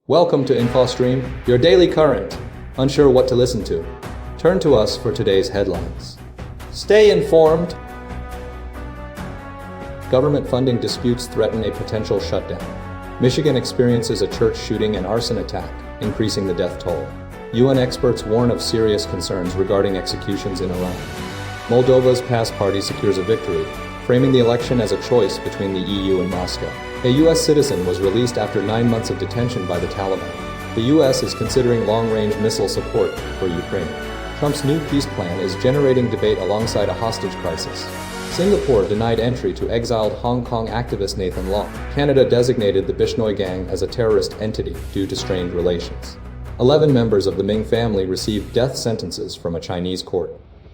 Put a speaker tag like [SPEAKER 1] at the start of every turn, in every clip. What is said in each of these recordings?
[SPEAKER 1] Welcome to InfoStream, your daily current. Unsure what to listen to? Turn to us for today's headlines. Stay informed. Government funding disputes threaten a potential shutdown. Michigan experiences a church shooting and arson attack, increasing the death toll. UN experts warn of serious concerns regarding executions in Iran. Moldova's PAS party secures a victory, framing the election as a choice between the EU and Moscow. A U.S. citizen was released after 9 months of detention by the Taliban. The U.S. is considering long-range missile support for Ukraine. Trump's new peace plan is generating debate alongside a hostage crisis. Singapore denied entry to exiled Hong Kong activist Nathan Law. Canada designated the Bishnoi Gang as a terrorist entity due to strained relations. 11 members of the Ming family received death sentences from a Chinese court.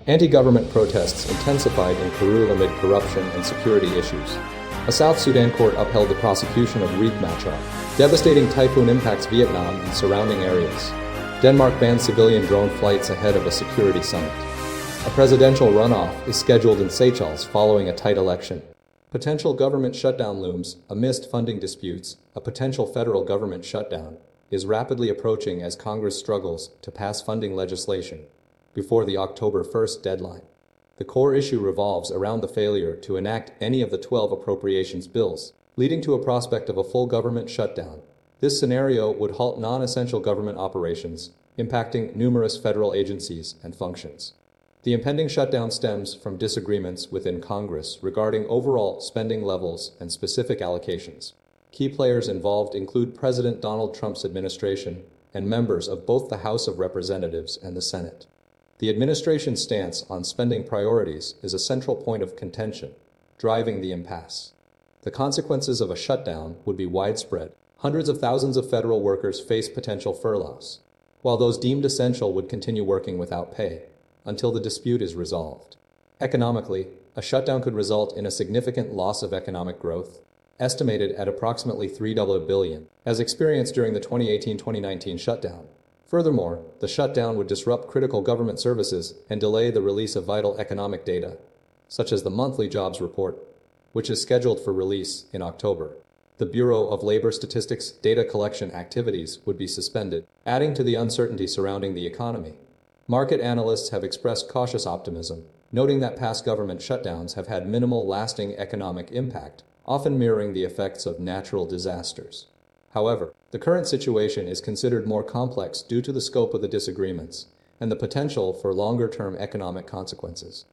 [SPEAKER 1] Anti-government protests intensified in Peru amid corruption and security issues. A South Sudan court upheld the prosecution of Riek Machar. Devastating typhoon impacts Vietnam and surrounding areas. Denmark bans civilian drone flights ahead of a security summit. A presidential runoff is scheduled in Seychelles following a tight election. Potential government shutdown looms amidst funding disputes. A potential federal government shutdown is rapidly approaching as Congress struggles to pass funding legislation before the October 1st deadline. The core issue revolves around the failure to enact any of the 12 appropriations bills, leading to a prospect of a full government shutdown. This scenario would halt non-essential government operations, impacting numerous federal agencies and functions. The impending shutdown stems from disagreements within Congress regarding overall spending levels and specific allocations. Key players involved include President Donald Trump's administration and members of both the House of Representatives and the Senate. The administration's stance on spending priorities is a central point of contention, driving the impasse. The consequences of a shutdown would be widespread. Hundreds of thousands of federal workers face potential furloughs, while those deemed essential would continue working without pay until the dispute is resolved. Economically, a shutdown could result in a significant loss of economic growth, estimated at approximately $3 billion, as experienced during the 2018-2019 shutdown. Furthermore, the shutdown would disrupt critical government services and delay the release of vital economic data, such as the monthly jobs report, which is scheduled for release in October. The Bureau of Labor Statistics data collection activities would be suspended, adding to the uncertainty surrounding the economy. Market analysts have expressed cautious optimism, noting that past government shutdowns have had minimal lasting economic impact, often mirroring the effects of natural disasters. However, the current situation is considered more complex due to the scope of the disagreements and the potential for longer-term economic consequences.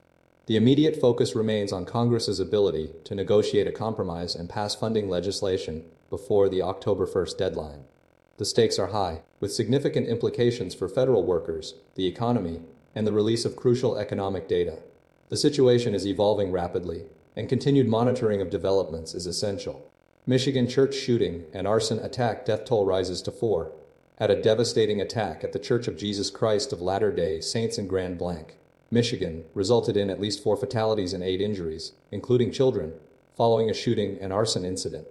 [SPEAKER 1] The immediate focus remains on Congress's ability to negotiate a compromise and pass funding legislation before the October 1st deadline. The stakes are high, with significant implications for federal workers, the economy, and the release of crucial economic data. The situation is evolving rapidly, and continued monitoring of developments is essential. Michigan church shooting and arson attack death toll rises to 4. At a devastating attack at the Church of Jesus Christ of Latter-day Saints in Grand Blanc, Michigan, resulted in at least 4 fatalities and 8 injuries, including children, following a shooting and arson incident.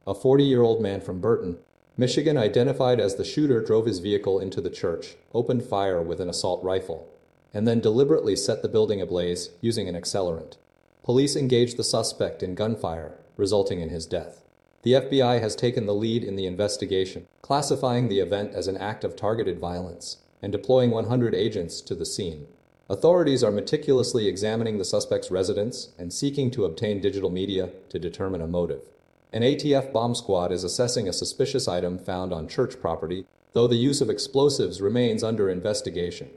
[SPEAKER 1] A 40-year-old man from Burton, Michigan, identified as the shooter, drove his vehicle into the church, opened fire with an assault rifle, and then deliberately set the building ablaze using an accelerant. Police engaged the suspect in gunfire, resulting in his death. The FBI has taken the lead in the investigation, classifying the event as an act of targeted violence and deploying 100 agents to the scene. Authorities are meticulously examining the suspect's residence and seeking to obtain digital media to determine a motive. An ATF bomb squad is assessing a suspicious item found on church property, though the use of explosives remains under investigation.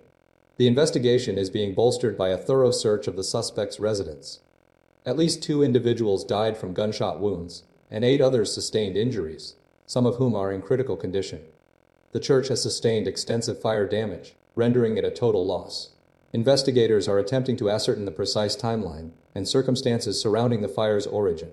[SPEAKER 1] The investigation is being bolstered by a thorough search of the suspect's residence. At least 2 individuals died from gunshot wounds, and 8 others sustained injuries, some of whom are in critical condition. The church has sustained extensive fire damage, rendering it a total loss. Investigators are attempting to ascertain the precise timeline and circumstances surrounding the fire's origin.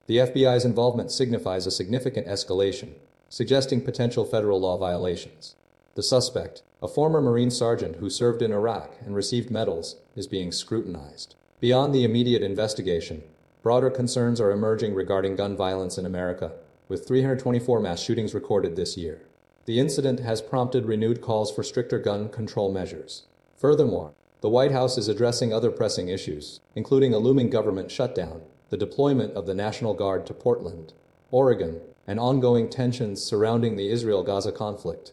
[SPEAKER 1] The FBI's involvement signifies a significant escalation, suggesting potential federal law violations. The suspect, a former Marine sergeant who served in Iraq and received medals, is being scrutinized. Beyond the immediate investigation, broader concerns are emerging regarding gun violence in America, with 324 mass shootings recorded this year. The incident has prompted renewed calls for stricter gun control measures. Furthermore, the White House is addressing other pressing issues, including a looming government shutdown, the deployment of the National Guard to Portland, Oregon, and ongoing tensions surrounding the Israel-Gaza conflict.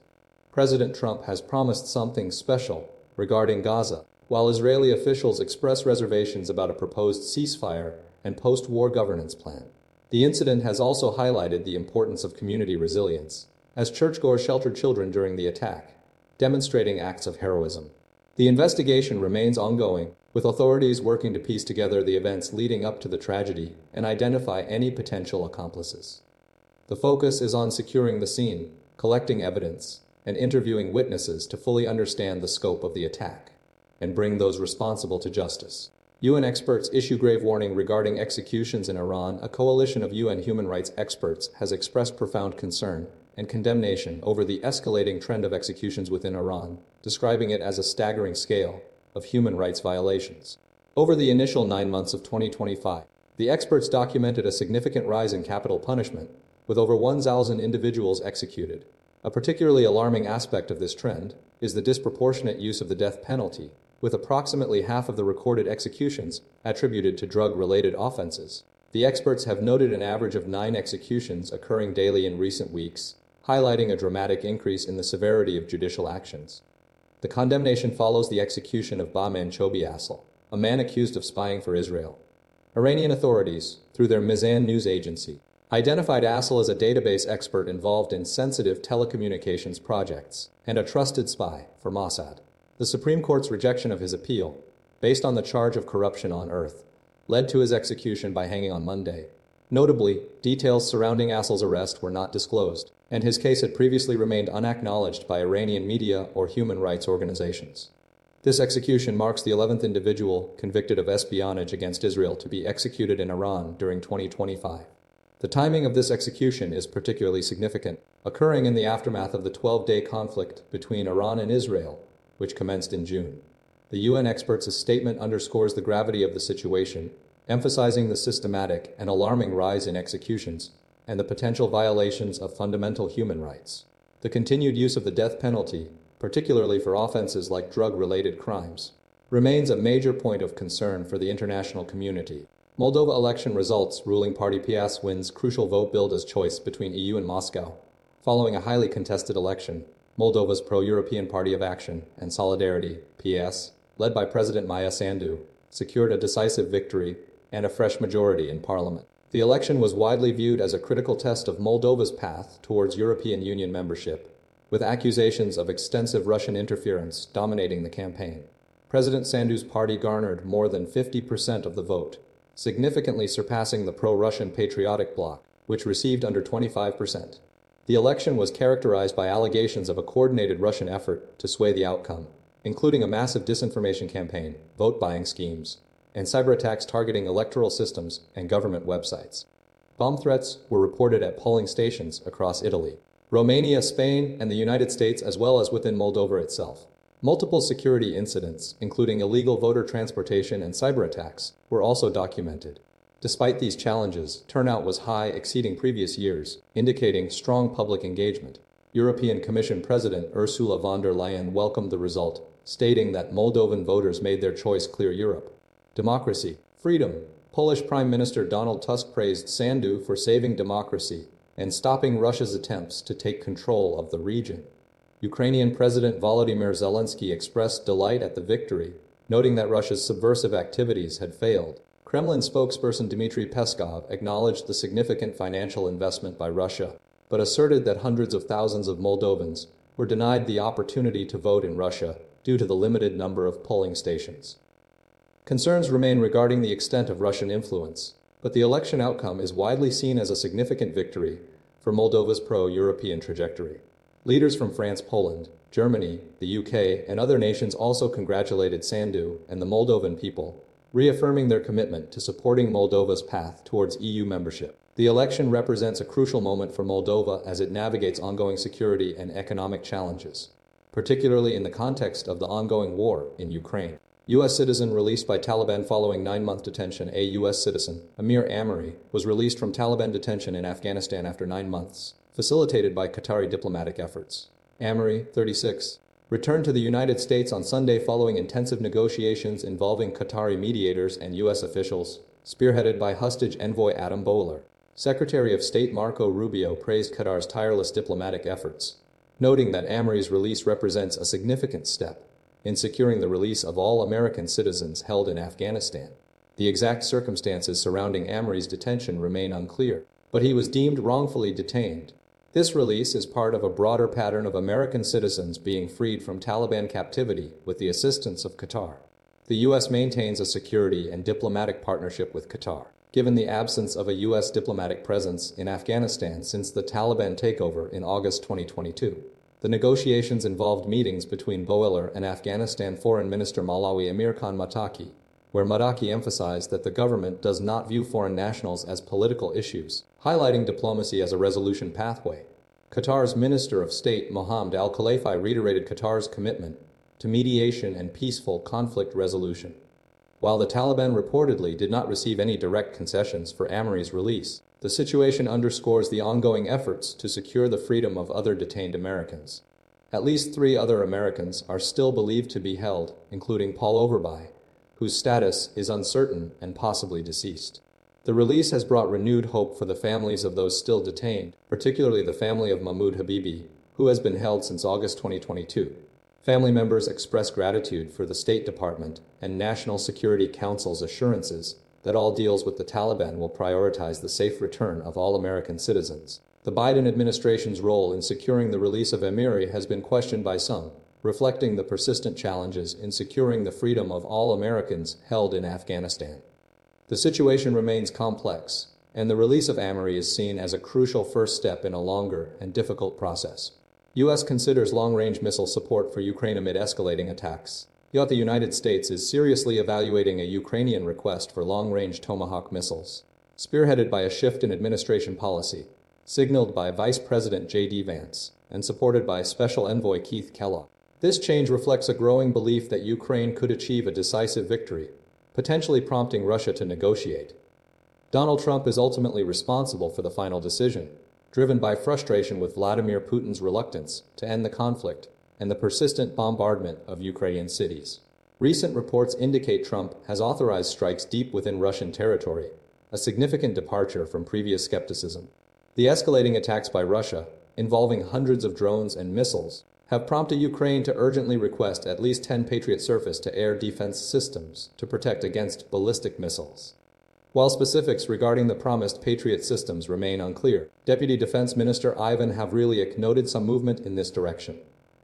[SPEAKER 1] President Trump has promised something special regarding Gaza, while Israeli officials express reservations about a proposed ceasefire and post-war governance plan. The incident has also highlighted the importance of community resilience, as churchgoers sheltered children during the attack, demonstrating acts of heroism. The investigation remains ongoing, with authorities working to piece together the events leading up to the tragedy and identify any potential accomplices. The focus is on securing the scene, collecting evidence, and interviewing witnesses to fully understand the scope of the attack and bring those responsible to justice. UN experts issue grave warning regarding executions in Iran. A coalition of UN human rights experts has expressed profound concern and condemnation over the escalating trend of executions within Iran, describing it as a staggering scale of human rights violations. Over the initial 9 months of 2025, the experts documented a significant rise in capital punishment, with over 1,000 individuals executed. A particularly alarming aspect of this trend is the disproportionate use of the death penalty, with approximately half of the recorded executions attributed to drug-related offenses. The experts have noted an average of 9 executions occurring daily in recent weeks, highlighting a dramatic increase in the severity of judicial actions. The condemnation follows the execution of Bahman Chobi, a man accused of spying for Israel. Iranian authorities, through their Mizan news agency, identified Assel as a database expert involved in sensitive telecommunications projects and a trusted spy for Mossad. The Supreme Court's rejection of his appeal, based on the charge of corruption on Earth, led to his execution by hanging on Monday. Notably, details surrounding Assel's arrest were not disclosed, and his case had previously remained unacknowledged by Iranian media or human rights organizations. This execution marks the 11th individual convicted of espionage against Israel to be executed in Iran during 2025. The timing of this execution is particularly significant, occurring in the aftermath of the 12-day conflict between Iran and Israel, which commenced in June. The UN experts' statement underscores the gravity of the situation, emphasizing the systematic and alarming rise in executions and the potential violations of fundamental human rights. The continued use of the death penalty, particularly for offenses like drug-related crimes, remains a major point of concern for the international community. Moldova election results: ruling party PS wins crucial vote billed as choice between EU and Moscow. Following a highly contested election, Moldova's pro-European Party of Action and Solidarity, PS, led by President Maia Sandu, secured a decisive victory and a fresh majority in parliament. The election was widely viewed as a critical test of Moldova's path towards European Union membership, with accusations of extensive Russian interference dominating the campaign. President Sandu's party garnered more than 50% of the vote, significantly surpassing the pro-Russian Patriotic Bloc, which received under 25%. The election was characterized by allegations of a coordinated Russian effort to sway the outcome, including a massive disinformation campaign, vote-buying schemes, and cyberattacks targeting electoral systems and government websites. Bomb threats were reported at polling stations across Italy, Romania, Spain, and the United States, as well as within Moldova itself. Multiple security incidents, including illegal voter transportation and cyberattacks, were also documented. Despite these challenges, turnout was high, exceeding previous years, indicating strong public engagement. European Commission President Ursula von der Leyen welcomed the result, stating that Moldovan voters made their choice clear. Europe. Democracy. Freedom. Polish Prime Minister Donald Tusk praised Sandu for saving democracy and stopping Russia's attempts to take control of the region. Ukrainian President Volodymyr Zelensky expressed delight at the victory, noting that Russia's subversive activities had failed. Kremlin spokesperson Dmitry Peskov acknowledged the significant financial investment by Russia, but asserted that hundreds of thousands of Moldovans were denied the opportunity to vote in Russia due to the limited number of polling stations. Concerns remain regarding the extent of Russian influence, but the election outcome is widely seen as a significant victory for Moldova's pro-European trajectory. Leaders from France, Poland, Germany, the UK, and other nations also congratulated Sandu and the Moldovan people, reaffirming their commitment to supporting Moldova's path towards EU membership. The election represents a crucial moment for Moldova as it navigates ongoing security and economic challenges, particularly in the context of the ongoing war in Ukraine. U.S. citizen released by Taliban following 9-month detention. A U.S. citizen, Amir Amiri, was released from Taliban detention in Afghanistan after 9 months, facilitated by Qatari diplomatic efforts. Amiri, 36, returned to the United States on Sunday following intensive negotiations involving Qatari mediators and U.S. officials, spearheaded by hostage envoy Adam Bowler. Secretary of State Marco Rubio praised Qatar's tireless diplomatic efforts, noting that Amri's release represents a significant step in securing the release of all American citizens held in Afghanistan. The exact circumstances surrounding Amri's detention remain unclear, but he was deemed wrongfully detained. This release is part of a broader pattern of American citizens being freed from Taliban captivity with the assistance of Qatar. The U.S. maintains a security and diplomatic partnership with Qatar, given the absence of a U.S. diplomatic presence in Afghanistan since the Taliban takeover in August 2022. The negotiations involved meetings between Boehler and Afghanistan Foreign Minister Malawi Amir Khan Mataki, where Mataki emphasized that the government does not view foreign nationals as political issues, highlighting diplomacy as a resolution pathway. Qatar's Minister of State Mohammed Al-Khalifi reiterated Qatar's commitment to mediation and peaceful conflict resolution. While the Taliban reportedly did not receive any direct concessions for Amri's release, the situation underscores the ongoing efforts to secure the freedom of other detained Americans. At least 3 other Americans are still believed to be held, including Paul Overby, whose status is uncertain and possibly deceased. The release has brought renewed hope for the families of those still detained, particularly the family of Mahmoud Habibi, who has been held since August 2022. Family members express gratitude for the State Department and National Security Council's assurances that all deals with the Taliban will prioritize the safe return of all American citizens. The Biden administration's role in securing the release of Amiri has been questioned by some, reflecting the persistent challenges in securing the freedom of all Americans held in Afghanistan. The situation remains complex, and the release of Amiri is seen as a crucial first step in a longer and difficult process. U.S. considers long-range missile support for Ukraine amid escalating attacks. Yet the United States is seriously evaluating a Ukrainian request for long-range Tomahawk missiles, spearheaded by a shift in administration policy, signaled by Vice President J.D. Vance, and supported by Special Envoy Keith Kellogg. This change reflects a growing belief that Ukraine could achieve a decisive victory, potentially prompting Russia to negotiate. Donald Trump is ultimately responsible for the final decision, driven by frustration with Vladimir Putin's reluctance to end the conflict and the persistent bombardment of Ukrainian cities. Recent reports indicate Trump has authorized strikes deep within Russian territory, a significant departure from previous skepticism. The escalating attacks by Russia, involving hundreds of drones and missiles, have prompted Ukraine to urgently request at least 10 Patriot surface-to-air defense systems to protect against ballistic missiles. While specifics regarding the promised Patriot systems remain unclear, Deputy Defense Minister Ivan Havrilik noted some movement in this direction.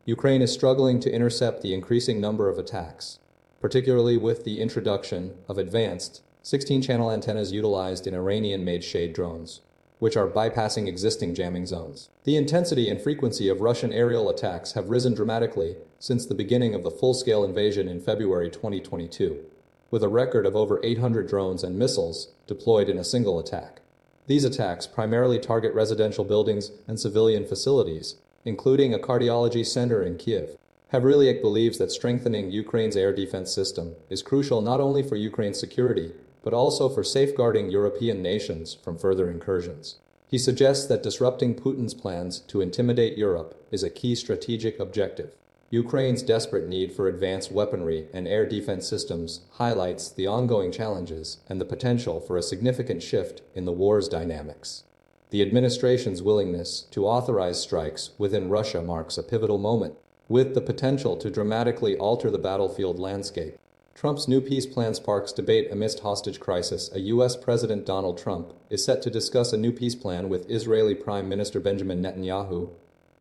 [SPEAKER 1] Ukraine is struggling to intercept the increasing number of attacks, particularly with the introduction of advanced 16-channel antennas utilized in Iranian-made shade drones, which are bypassing existing jamming zones. The intensity and frequency of Russian aerial attacks have risen dramatically since the beginning of the full-scale invasion in February 2022, with a record of over 800 drones and missiles deployed in a single attack. These attacks primarily target residential buildings and civilian facilities, including a cardiology center in Kiev. Havrilik believes that strengthening Ukraine's air defense system is crucial not only for Ukraine's security, but also for safeguarding European nations from further incursions. He suggests that disrupting Putin's plans to intimidate Europe is a key strategic objective. Ukraine's desperate need for advanced weaponry and air defense systems highlights the ongoing challenges and the potential for a significant shift in the war's dynamics. The administration's willingness to authorize strikes within Russia marks a pivotal moment, with the potential to dramatically alter the battlefield landscape. Trump's new peace plan sparks debate amidst hostage crisis. A U.S. President Donald Trump is set to discuss a new peace plan with Israeli Prime Minister Benjamin Netanyahu,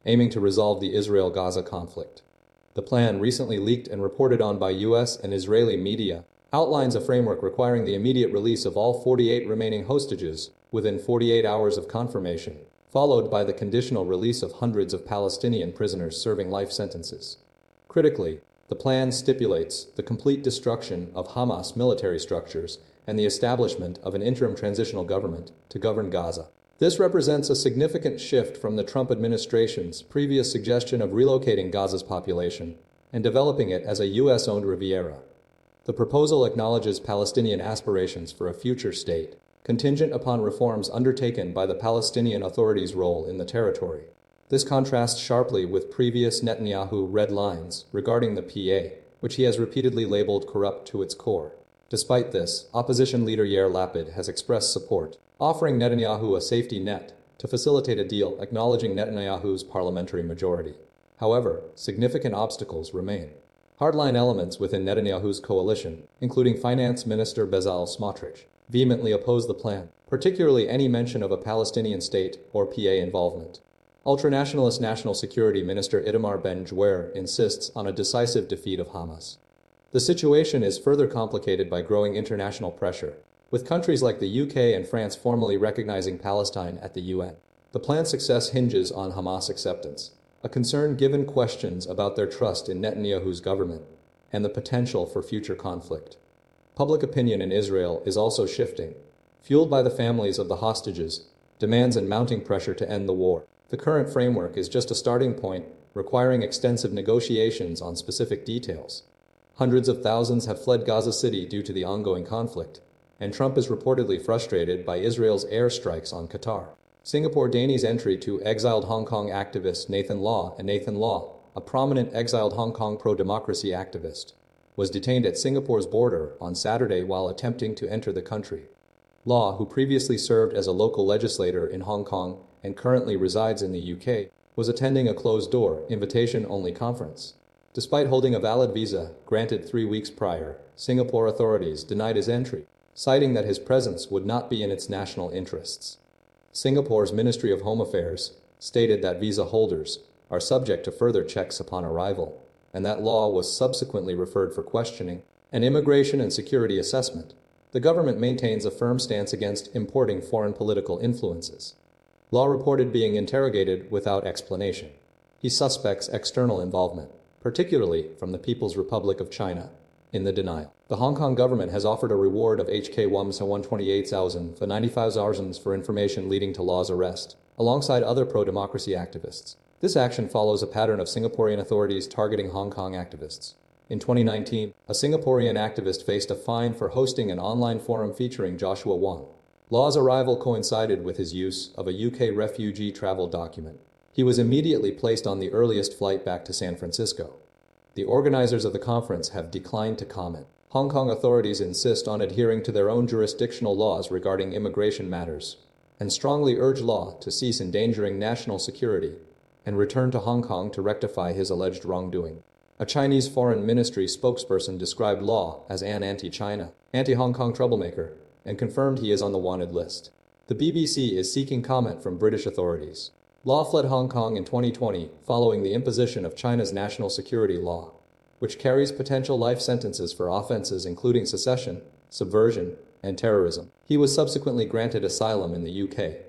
[SPEAKER 1] aiming to resolve the Israel-Gaza conflict. The plan, recently leaked and reported on by U.S. and Israeli media, outlines a framework requiring the immediate release of all 48 remaining hostages within 48 hours of confirmation, followed by the conditional release of hundreds of Palestinian prisoners serving life sentences. Critically, the plan stipulates the complete destruction of Hamas military structures and the establishment of an interim transitional government to govern Gaza. This represents a significant shift from the Trump administration's previous suggestion of relocating Gaza's population and developing it as a U.S.-owned Riviera. The proposal acknowledges Palestinian aspirations for a future state, contingent upon reforms undertaken by the Palestinian Authority's role in the territory. This contrasts sharply with previous Netanyahu red lines regarding the PA, which he has repeatedly labeled corrupt to its core. Despite this, opposition leader Yair Lapid has expressed support, offering Netanyahu a safety net to facilitate a deal, acknowledging Netanyahu's parliamentary majority. However, significant obstacles remain. Hardline elements within Netanyahu's coalition, including Finance Minister Bezalel Smotrich, vehemently oppose the plan, particularly any mention of a Palestinian state or PA involvement. Ultranationalist National Security Minister Itamar Ben-Gvir insists on a decisive defeat of Hamas. The situation is further complicated by growing international pressure, with countries like the UK and France formally recognizing Palestine at the UN. The plan's success hinges on Hamas acceptance, a concern given questions about their trust in Netanyahu's government and the potential for future conflict. Public opinion in Israel is also shifting, fueled by the families of the hostages, demands and mounting pressure to end the war. The current framework is just a starting point, requiring extensive negotiations on specific details. Hundreds of thousands have fled Gaza City due to the ongoing conflict, and Trump is reportedly frustrated by Israel's airstrikes on Qatar. Singapore deigns entry to exiled Hong Kong activist Nathan Law, a prominent exiled Hong Kong pro-democracy activist, was detained at Singapore's border on Saturday while attempting to enter the country. Law, who previously served as a local legislator in Hong Kong and currently resides in the UK, was attending a closed-door, invitation-only conference. Despite holding a valid visa granted 3 weeks prior, Singapore authorities denied his entry, citing that his presence would not be in its national interests. Singapore's Ministry of Home Affairs stated that visa holders are subject to further checks upon arrival, and that Law was subsequently referred for questioning and immigration and security assessment. The government maintains a firm stance against importing foreign political influences. Law reported being interrogated without explanation. He suspects external involvement, particularly from the People's Republic of China, in the denial. The Hong Kong government has offered a reward of HK 128,000 for 95,000 for information leading to Law's arrest, alongside other pro-democracy activists. This action follows a pattern of Singaporean authorities targeting Hong Kong activists. In 2019, a Singaporean activist faced a fine for hosting an online forum featuring Joshua Wong. Law's arrival coincided with his use of a UK refugee travel document. He was immediately placed on the earliest flight back to San Francisco. The organizers of the conference have declined to comment. Hong Kong authorities insist on adhering to their own jurisdictional laws regarding immigration matters, and strongly urge Law to cease endangering national security and return to Hong Kong to rectify his alleged wrongdoing. A Chinese foreign ministry spokesperson described Law as an anti-China, anti-Hong Kong troublemaker, and confirmed he is on the wanted list. The BBC is seeking comment from British authorities. Law fled Hong Kong in 2020 following the imposition of China's national security law, which carries potential life sentences for offenses including secession, subversion, and terrorism. He was subsequently granted asylum in the UK.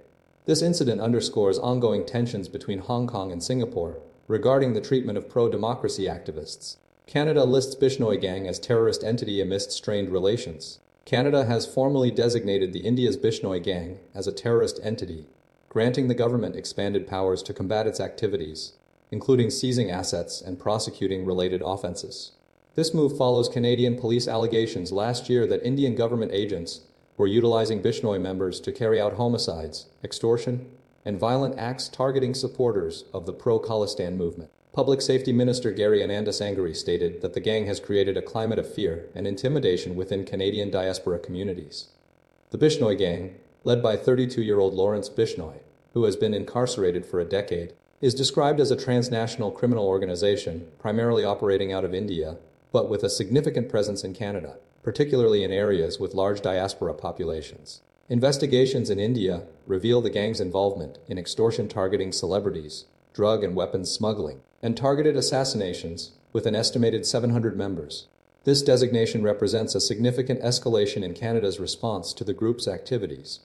[SPEAKER 1] This incident underscores ongoing tensions between Hong Kong and Singapore regarding the treatment of pro-democracy activists. Canada lists Bishnoi Gang as terrorist entity amidst strained relations. Canada has formally designated the India's Bishnoi Gang as a terrorist entity, granting the government expanded powers to combat its activities, including seizing assets and prosecuting related offenses. This move follows Canadian police allegations last year that Indian government agents were utilizing Bishnoi members to carry out homicides, extortion, and violent acts targeting supporters of the pro-Khalistan movement. Public Safety Minister Gary Anandasangari stated that the gang has created a climate of fear and intimidation within Canadian diaspora communities. The Bishnoi Gang, led by 32-year-old Lawrence Bishnoi, who has been incarcerated for a decade, is described as a transnational criminal organization primarily operating out of India, but with a significant presence in Canada, particularly in areas with large diaspora populations. Investigations in India reveal the gang's involvement in extortion targeting celebrities, drug and weapons smuggling, and targeted assassinations, with an estimated 700 members. This designation represents a significant escalation in Canada's response to the group's activities.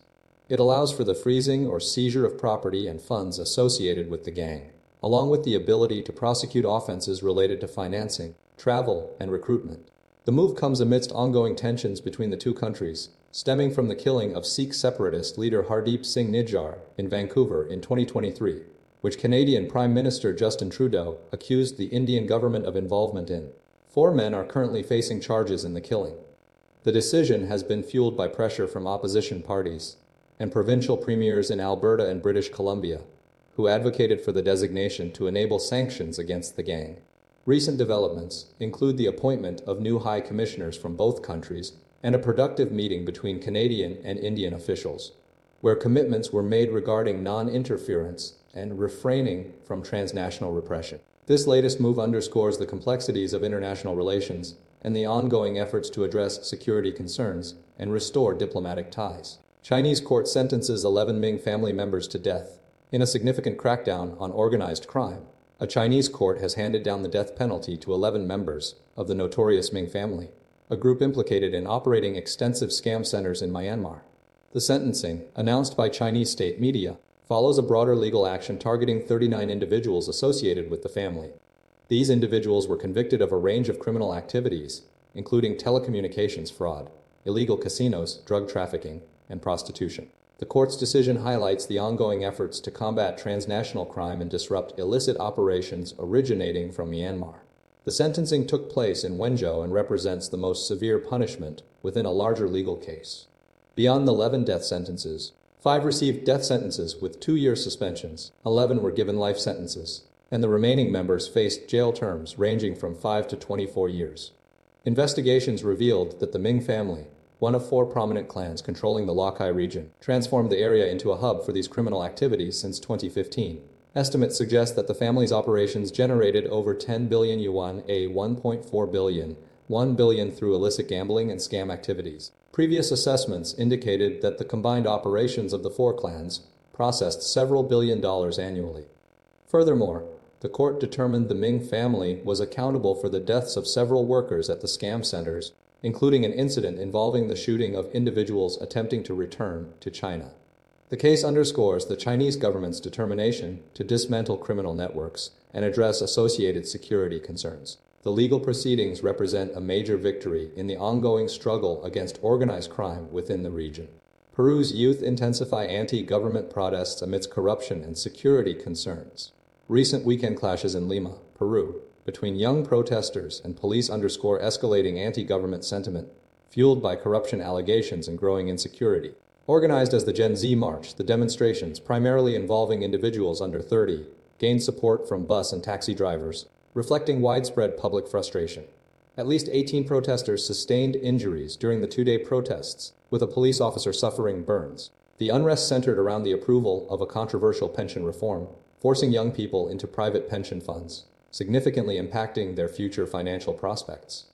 [SPEAKER 1] It allows for the freezing or seizure of property and funds associated with the gang, along with the ability to prosecute offenses related to financing, travel, and recruitment. The move comes amidst ongoing tensions between the two countries, stemming from the killing of Sikh separatist leader Hardeep Singh Nijjar in Vancouver in 2023, which Canadian Prime Minister Justin Trudeau accused the Indian government of involvement in. 4 men are currently facing charges in the killing. The decision has been fueled by pressure from opposition parties and provincial premiers in Alberta and British Columbia, who advocated for the designation to enable sanctions against the gang. Recent developments include the appointment of new high commissioners from both countries and a productive meeting between Canadian and Indian officials, where commitments were made regarding non-interference and refraining from transnational repression. This latest move underscores the complexities of international relations and the ongoing efforts to address security concerns and restore diplomatic ties. Chinese court sentences 11 Ming family members to death in a significant crackdown on organized crime. A Chinese court has handed down the death penalty to 11 members of the notorious Ming family, a group implicated in operating extensive scam centers in Myanmar. The sentencing, announced by Chinese state media, follows a broader legal action targeting 39 individuals associated with the family. These individuals were convicted of a range of criminal activities, including telecommunications fraud, illegal casinos, drug trafficking, and prostitution. The court's decision highlights the ongoing efforts to combat transnational crime and disrupt illicit operations originating from Myanmar. The sentencing took place in Wenzhou and represents the most severe punishment within a larger legal case. Beyond the 11 death sentences, 5 received death sentences with 2-year suspensions, 11 were given life sentences, and the remaining members faced jail terms ranging from 5 to 24 years. Investigations revealed that the Ming family, one of 4 prominent clans controlling the Lokai region, transformed the area into a hub for these criminal activities since 2015. Estimates suggest that the family's operations generated over 10 billion yuan, a 1.4 billion, 1 billion through illicit gambling and scam activities. Previous assessments indicated that the combined operations of the 4 clans processed several billion dollars annually. Furthermore, the court determined the Ming family was accountable for the deaths of several workers at the scam centers, including an incident involving the shooting of individuals attempting to return to China. The case underscores the Chinese government's determination to dismantle criminal networks and address associated security concerns. The legal proceedings represent a major victory in the ongoing struggle against organized crime within the region. Peru's youth intensify anti-government protests amidst corruption and security concerns. Recent weekend clashes in Lima, Peru, between young protesters and police underscore escalating anti-government sentiment, fueled by corruption allegations and growing insecurity. Organized as the Gen Z March, the demonstrations, primarily involving individuals under 30, gained support from bus and taxi drivers, reflecting widespread public frustration. At least 18 protesters sustained injuries during the 2-day protests, with a police officer suffering burns. The unrest centered around the approval of a controversial pension reform, forcing young people into private pension funds, significantly impacting their future financial prospects.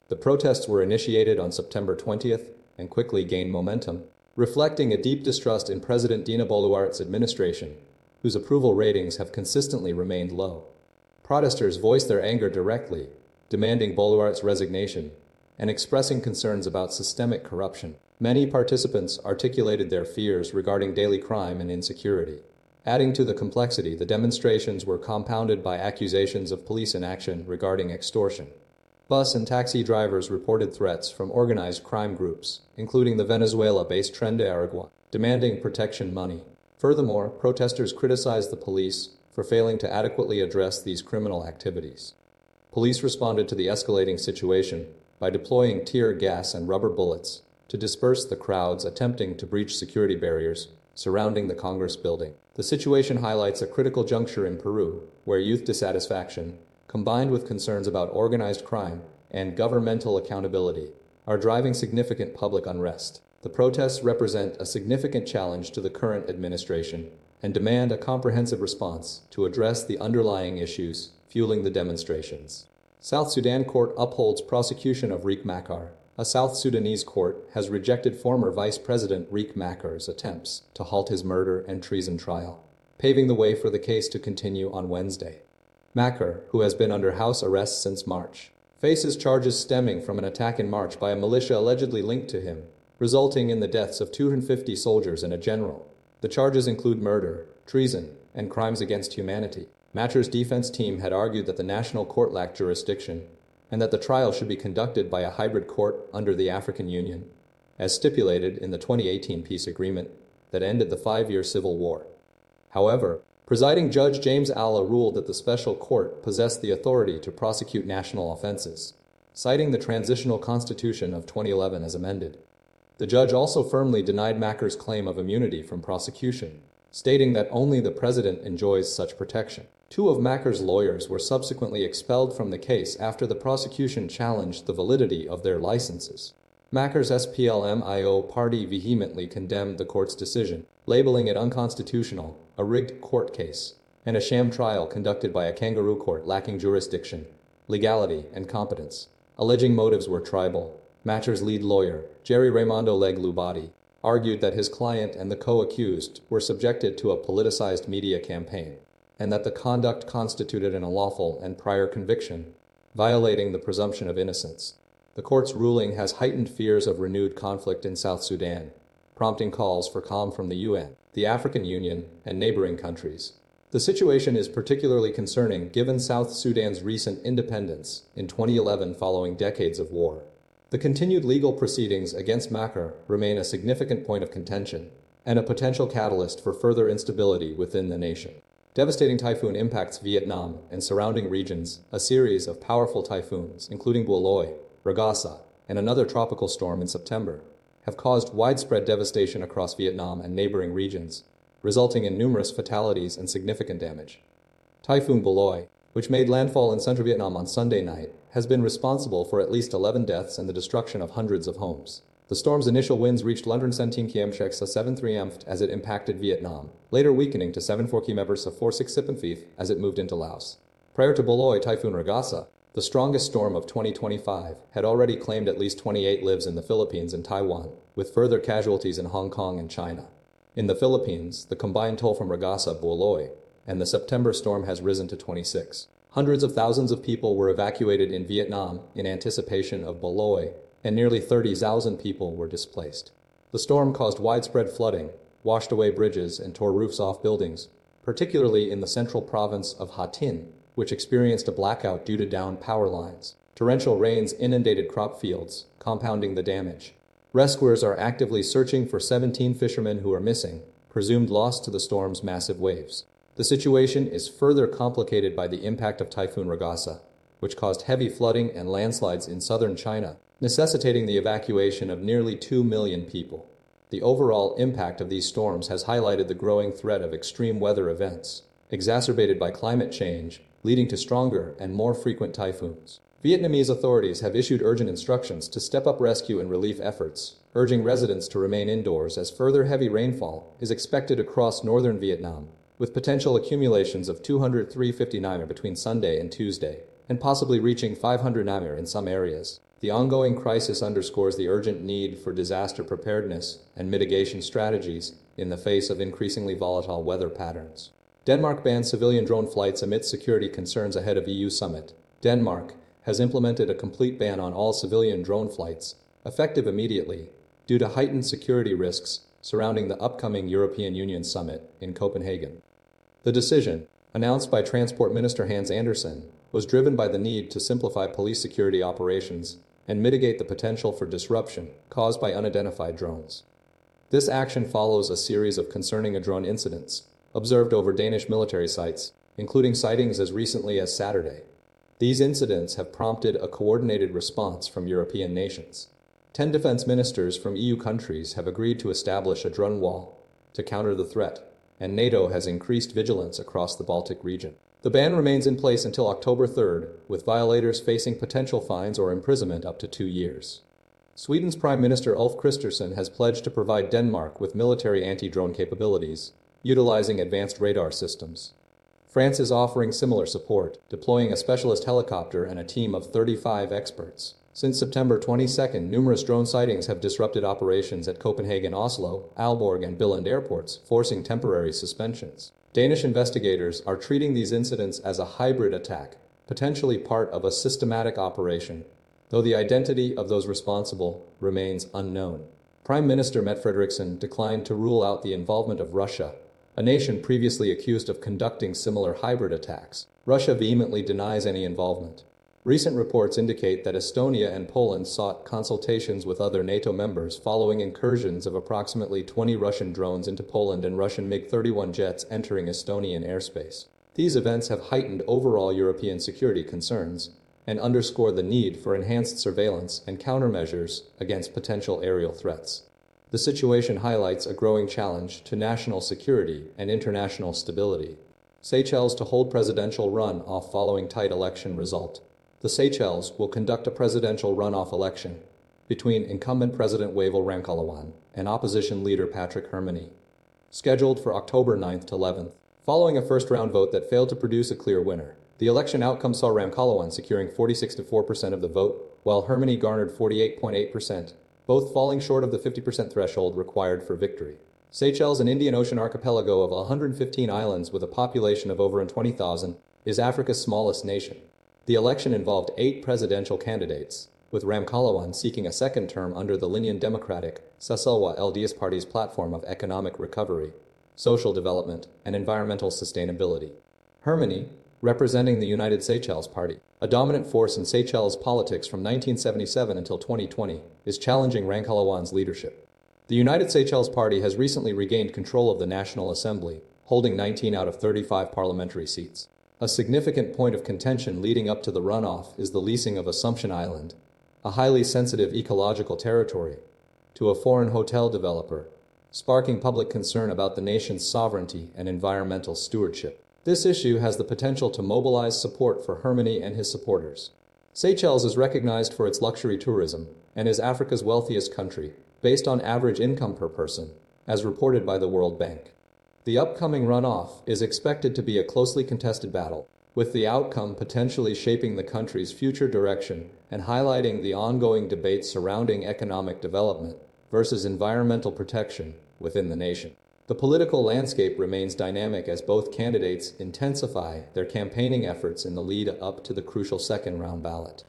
[SPEAKER 1] The protests were initiated on September 20th and quickly gained momentum, reflecting a deep distrust in President Dina Boluarte's administration, whose approval ratings have consistently remained low. Protesters voiced their anger directly, demanding Boluarte's resignation and expressing concerns about systemic corruption. Many participants articulated their fears regarding daily crime and insecurity. Adding to the complexity, the demonstrations were compounded by accusations of police inaction regarding extortion. Bus and taxi drivers reported threats from organized crime groups, including the Venezuela-based Tren de Aragua, demanding protection money. Furthermore, protesters criticized the police for failing to adequately address these criminal activities. Police responded to the escalating situation by deploying tear gas and rubber bullets to disperse the crowds attempting to breach security barriers surrounding the Congress building. The situation highlights a critical juncture in Peru, where youth dissatisfaction, combined with concerns about organized crime and governmental accountability, are driving significant public unrest. The protests represent a significant challenge to the current administration and demand a comprehensive response to address the underlying issues fueling the demonstrations. South Sudan court upholds prosecution of Riek Machar. A South Sudanese court has rejected former Vice President Riek Machar's attempts to halt his murder and treason trial, paving the way for the case to continue on Wednesday. Machar, who has been under house arrest since March, faces charges stemming from an attack in March by a militia allegedly linked to him, resulting in the deaths of 250 soldiers and a general. The charges include murder, treason, and crimes against humanity. Machar's defense team had argued that the national court lacked jurisdiction and that the trial should be conducted by a hybrid court under the African Union, as stipulated in the 2018 peace agreement that ended the 5-year civil war. However, presiding Judge James Alla ruled that the special court possessed the authority to prosecute national offenses, citing the Transitional Constitution of 2011 as amended. The judge also firmly denied Machar's claim of immunity from prosecution, stating that only the president enjoys such protection. 2 of Machar's lawyers were subsequently expelled from the case after the prosecution challenged the validity of their licenses. Machar's SPLM-IO party vehemently condemned the court's decision, labeling it unconstitutional, a rigged court case, and a sham trial conducted by a kangaroo court lacking jurisdiction, legality, and competence. Alleging motives were tribal. Machar's lead lawyer, Jerry Raimondo Leglubadi, argued that his client and the co-accused were subjected to a politicized media campaign, and that the conduct constituted an unlawful and prior conviction, violating the presumption of innocence. The court's ruling has heightened fears of renewed conflict in South Sudan, prompting calls for calm from the UN, the African Union, and neighboring countries. The situation is particularly concerning given South Sudan's recent independence in 2011 following decades of war. The continued legal proceedings against Machar remain a significant point of contention and a potential catalyst for further instability within the nation. Devastating typhoon impacts Vietnam and surrounding regions. A series of powerful typhoons, including Bishnoi, Ragasa, and another tropical storm in September, have caused widespread devastation across Vietnam and neighboring regions, resulting in numerous fatalities and significant damage. Typhoon Bishnoi, which made landfall in central Vietnam on Sunday night, has been responsible for at least 11 deaths and the destruction of hundreds of homes. The storm's initial winds reached 117 km/h to 73 km as it impacted Vietnam, later weakening to 74 km/h to 46 km/h as it moved into Laos. Prior to Bishnoi, Typhoon Ragasa, the strongest storm of 2025, had already claimed at least 28 lives in the Philippines and Taiwan, with further casualties in Hong Kong and China. In the Philippines, the combined toll from Ragasa, Bishnoi, and the September storm has risen to 26. Hundreds of thousands of people were evacuated in Vietnam in anticipation of Bishnoi, and nearly 30,000 people were displaced. The storm caused widespread flooding, washed away bridges, and tore roofs off buildings, particularly in the central province of Ha Tinh, which experienced a blackout due to downed power lines. Torrential rains inundated crop fields, compounding the damage. Rescuers are actively searching for 17 fishermen who are missing, presumed lost to the storm's massive waves. The situation is further complicated by the impact of Typhoon Ragasa, which caused heavy flooding and landslides in southern China, necessitating the evacuation of nearly 2 million people. The overall impact of these storms has highlighted the growing threat of extreme weather events, exacerbated by climate change, leading to stronger and more frequent typhoons. Vietnamese authorities have issued urgent instructions to step up rescue and relief efforts, urging residents to remain indoors as further heavy rainfall is expected across northern Vietnam, with potential accumulations of 200-350 mm between Sunday and Tuesday, and possibly reaching 500 mm in some areas. The ongoing crisis underscores the urgent need for disaster preparedness and mitigation strategies in the face of increasingly volatile weather patterns. Denmark bans civilian drone flights amidst security concerns ahead of EU summit. Denmark has implemented a complete ban on all civilian drone flights, effective immediately, due to heightened security risks surrounding the upcoming European Union summit in Copenhagen. The decision, announced by Transport Minister Hans Andersen, was driven by the need to simplify police security operations and mitigate the potential for disruption caused by unidentified drones. This action follows a series of concerning drone incidents observed over Danish military sites, including sightings as recently as Saturday. These incidents have prompted a coordinated response from European nations. 10 defense ministers from EU countries have agreed to establish a drone wall to counter the threat, and NATO has increased vigilance across the Baltic region. The ban remains in place until October 3rd, with violators facing potential fines or imprisonment up to 2 years. Sweden's Prime Minister Ulf Kristersson has pledged to provide Denmark with military anti-drone capabilities, utilizing advanced radar systems. France is offering similar support, deploying a specialist helicopter and a team of 35 experts. Since September 22nd, numerous drone sightings have disrupted operations at Copenhagen, Oslo, Aalborg, and Billund airports, forcing temporary suspensions. Danish investigators are treating these incidents as a hybrid attack, potentially part of a systematic operation, though the identity of those responsible remains unknown. Prime Minister Mette Frederiksen declined to rule out the involvement of Russia, a nation previously accused of conducting similar hybrid attacks. Russia vehemently denies any involvement. Recent reports indicate that Estonia and Poland sought consultations with other NATO members following incursions of approximately 20 Russian drones into Poland and Russian MiG-31 jets entering Estonian airspace. These events have heightened overall European security concerns and underscore the need for enhanced surveillance and countermeasures against potential aerial threats. The situation highlights a growing challenge to national security and international stability. Seychelles to hold presidential runoff following tight election result. The Seychelles will conduct a presidential runoff election, between incumbent President Wavel Ramkalawan and opposition leader Patrick Hermany, scheduled for October 9th to 11th. Following a first-round vote that failed to produce a clear winner, the election outcome saw Ramkalawan securing 46.4% of the vote, while Hermany garnered 48.8%, both falling short of the 50% threshold required for victory. Seychelles, an Indian Ocean archipelago of 115 islands with a population of over 20,000, is Africa's smallest nation. The election involved 8 presidential candidates, with Ramkalawan seeking a second term under the Linyan Democratic Saselwa LDS Party's platform of economic recovery, social development, and environmental sustainability. Hermany, representing the United Seychelles Party, a dominant force in Seychelles politics from 1977 until 2020, is challenging Ramkalawan's leadership. The United Seychelles Party has recently regained control of the National Assembly, holding 19 out of 35 parliamentary seats. A significant point of contention leading up to the runoff is the leasing of Assumption Island, a highly sensitive ecological territory, to a foreign hotel developer, sparking public concern about the nation's sovereignty and environmental stewardship. This issue has the potential to mobilize support for Hermany and his supporters. Seychelles is recognized for its luxury tourism and is Africa's wealthiest country, based on average income per person, as reported by the World Bank. The upcoming runoff is expected to be a closely contested battle, with the outcome potentially shaping the country's future direction and highlighting the ongoing debate surrounding economic development versus environmental protection within the nation. The political landscape remains dynamic as both candidates intensify their campaigning efforts in the lead up to the crucial second-round ballot.